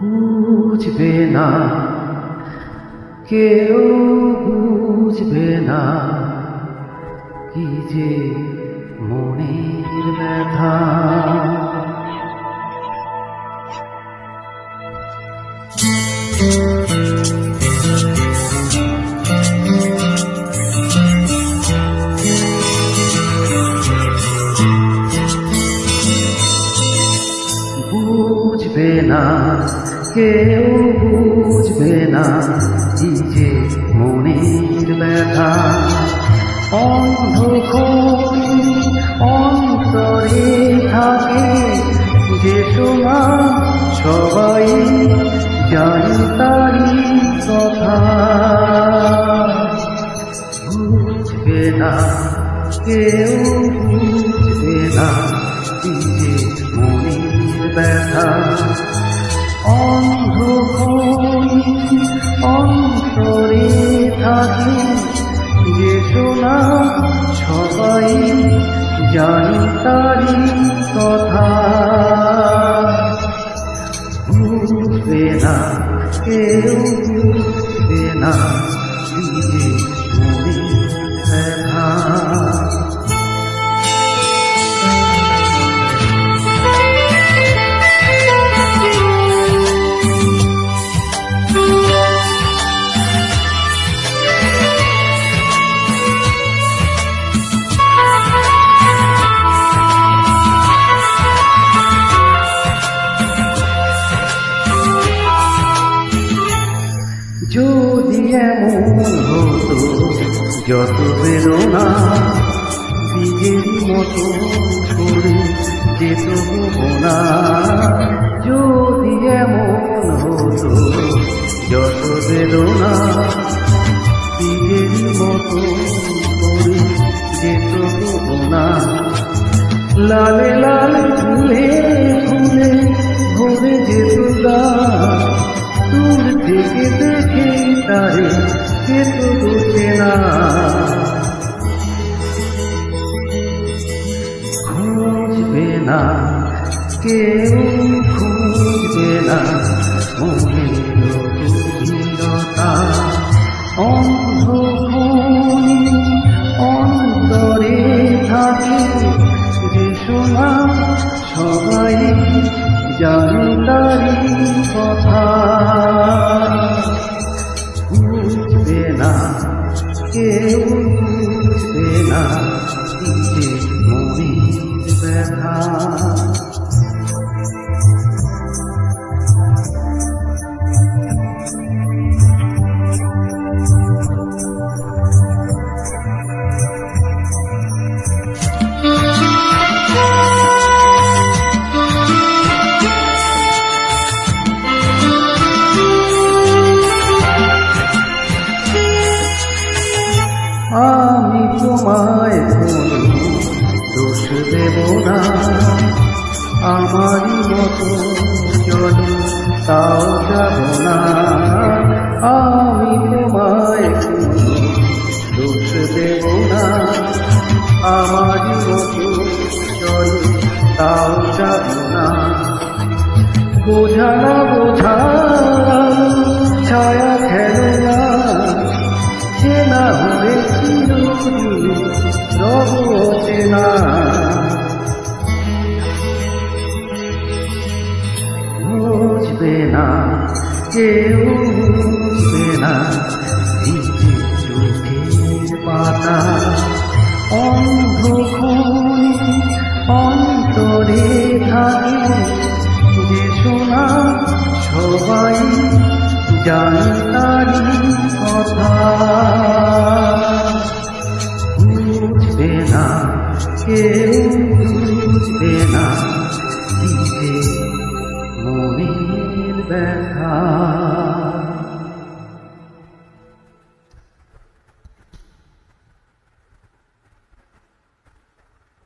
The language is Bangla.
বুঝবে না, কেউ বুঝবে না কি যে মনের ব্যথা। বুঝবে না, কেউ বুঝবে না কি যে মনের ব্যথা। অন্ধকার অন্তরে থাকে যে সোনা, সবাই জানে তারি কথা। বুঝবে না, কেউ বুঝবে না কি যে মনের ব্যথা। অন্ধকার অন্তরে থাকে যে সোনা, সবাই জানি তারি কথা। বুঝবে না, কেউ বুঝবে না কি যে মনের ব্যথা। যদি এমন হতো যত বেদনা বীজের মতো সরে যেত না। যদি এমন হতো যত বেদনা বীজের মতো সরে যেত না। লালে লালে ফুলে ফুলে ভরে যেত গান, দূর থেকে দেখে তারে কে তো বোঝে না। খুঁজবে না, কেউ খুঁজবে না মনের গভীরতা। অন্ধকার অন্তরে থাকে যে সোনা, সবাই জানে তারি কথা। বুঝবে না, কেউ বুঝবে না কি যে মনের ব্যথা। আমি তোমায় কোনো দোষ দেব না, আমারই মতো চলো তাও যাব না। আমি তোমায় কোনো দোষ দেব না, আমারই মতো চলো তাও যাব না। বোঝা না বোঝা ছায়া খেলে না, চেনা হয়ে চিরদিন রব চেনা। বুঝবে না, কেউ বুঝবে না ভিজে চোখের পাতা। অন্ধকার অন্তরে থাকে যে সোনা, সবাই জানে তারি কথা। বুঝবে না, কেউ